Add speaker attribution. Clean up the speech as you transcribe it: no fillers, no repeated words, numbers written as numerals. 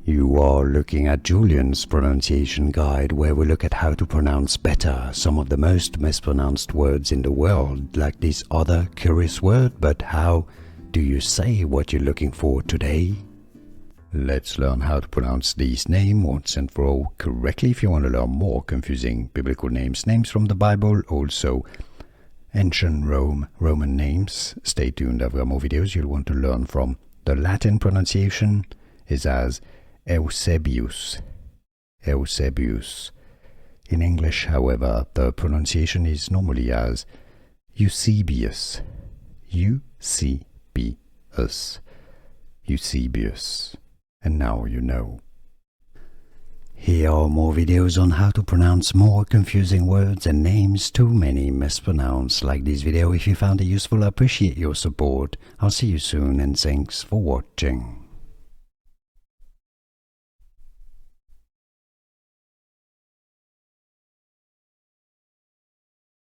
Speaker 1: You are looking at Julian's pronunciation guide, where we look at how to pronounce better some of the most mispronounced words in the world, like this other curious word. But how do you say what you're looking for today? Let's learn how to pronounce these names once and for all correctly. If you want to learn more confusing biblical names from the Bible, also ancient Roman names, stay tuned. I've got more videos you'll want to learn from. The Latin pronunciation is as Eusebius. Eusebius. In English, however, the pronunciation is normally as Eusebius. Eusebius. Eusebius. And now you know. Here are more videos on how to pronounce more confusing words and names too many mispronounced. Like this video if you found it useful. I appreciate your support. I'll see you soon and thanks for watching.